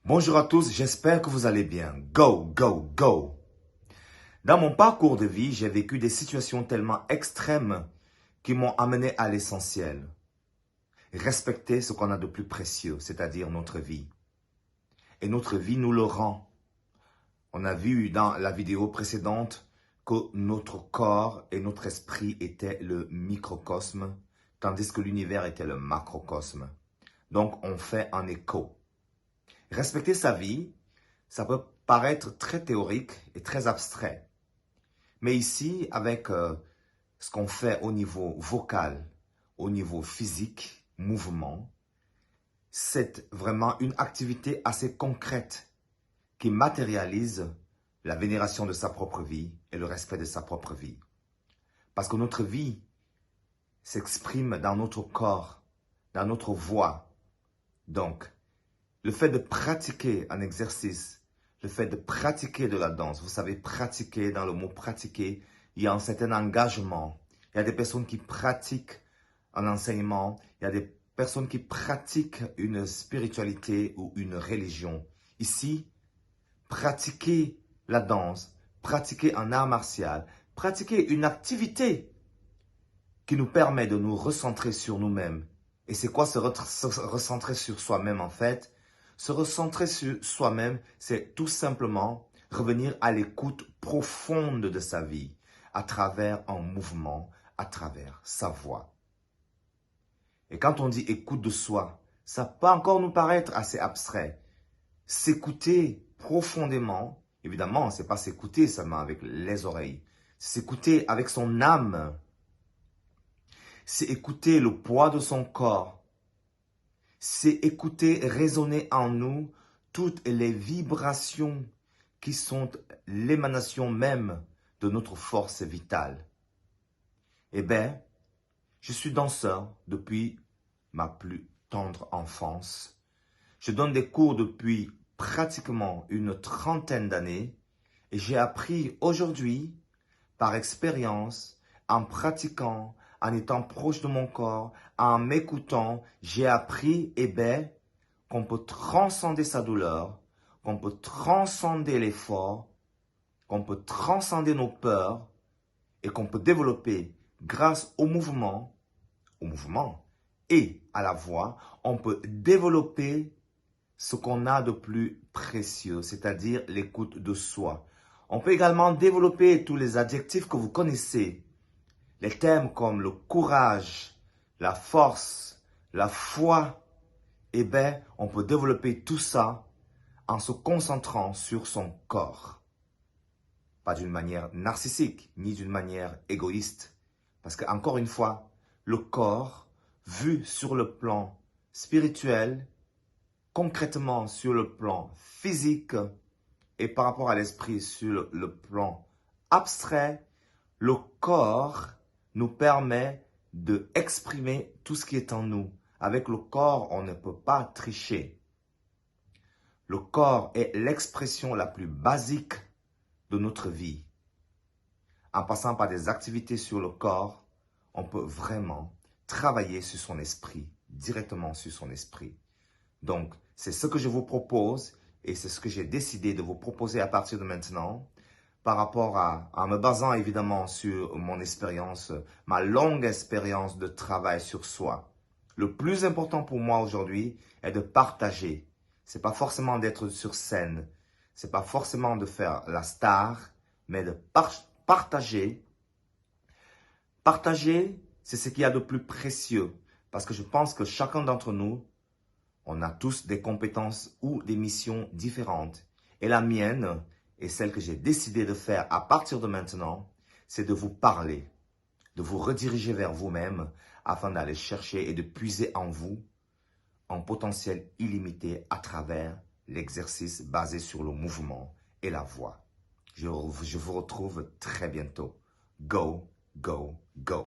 Bonjour à tous, j'espère que vous allez bien. Go, go, go! Dans mon parcours de vie, j'ai vécu des situations tellement extrêmes qui m'ont amené à l'essentiel. Respecter ce qu'on a de plus précieux, c'est-à-dire notre vie. Et notre vie nous le rend. On a vu dans la vidéo précédente que notre corps et notre esprit étaient le microcosme, tandis que l'univers était le macrocosme. Donc, on fait un écho. Respecter sa vie, ça peut paraître très théorique et très abstrait. Mais ici, avec ce qu'on fait au niveau vocal, au niveau physique, mouvement, c'est vraiment une activité assez concrète qui matérialise la vénération de sa propre vie et le respect de sa propre vie. Parce que notre vie s'exprime dans notre corps, dans notre voix. Donc, le fait de pratiquer un exercice, le fait de pratiquer de la danse, vous savez, pratiquer, dans le mot pratiquer, il y a un certain engagement. Il y a des personnes qui pratiquent un enseignement, il y a des personnes qui pratiquent une spiritualité ou une religion. Ici, pratiquer la danse, pratiquer un art martial, pratiquer une activité qui nous permet de nous recentrer sur nous-mêmes. Et c'est quoi se recentrer sur soi-même en fait? Se recentrer sur soi-même, c'est tout simplement revenir à l'écoute profonde de sa vie, à travers un mouvement, à travers sa voix. Et quand on dit écoute de soi, ça peut encore nous paraître assez abstrait. S'écouter profondément, évidemment, c'est pas s'écouter seulement avec les oreilles, c'est s'écouter avec son âme. C'est écouter le poids de son corps. C'est écouter résonner en nous toutes les vibrations qui sont l'émanation même de notre force vitale. Eh bien, je suis danseur depuis ma plus tendre enfance. Je donne des cours depuis pratiquement une trentaine d'années et j'ai appris aujourd'hui, par expérience, en pratiquant, en étant proche de mon corps, en m'écoutant, j'ai appris, qu'on peut transcender sa douleur, qu'on peut transcender l'effort, qu'on peut transcender nos peurs et qu'on peut développer grâce au mouvement et à la voix, on peut développer ce qu'on a de plus précieux, c'est-à-dire l'écoute de soi. On peut également développer tous les adjectifs que vous connaissez. Les thèmes comme le courage, la force, la foi, on peut développer tout ça en se concentrant sur son corps. Pas d'une manière narcissique, ni d'une manière égoïste. Parce que, encore une fois, le corps, vu sur le plan spirituel, concrètement sur le plan physique et par rapport à l'esprit sur le plan abstrait, le corps nous permet d'exprimer tout ce qui est en nous. Avec le corps, on ne peut pas tricher. Le corps est l'expression la plus basique de notre vie. En passant par des activités sur le corps, on peut vraiment travailler sur son esprit, directement sur son esprit. Donc, c'est ce que je vous propose et c'est ce que j'ai décidé de vous proposer à partir de maintenant par rapport en me basant évidemment sur mon expérience, ma longue expérience de travail sur soi. Le plus important pour moi aujourd'hui est de partager. C'est pas forcément d'être sur scène, c'est pas forcément de faire la star, mais de partager. Partager, c'est ce qu'il y a de plus précieux parce que je pense que chacun d'entre nous, on a tous des compétences ou des missions différentes. Et la mienne, et celle que j'ai décidé de faire à partir de maintenant, c'est de vous parler, de vous rediriger vers vous-même afin d'aller chercher et de puiser en vous un potentiel illimité à travers l'exercice basé sur le mouvement et la voix. Je vous retrouve très bientôt. Go, go, go!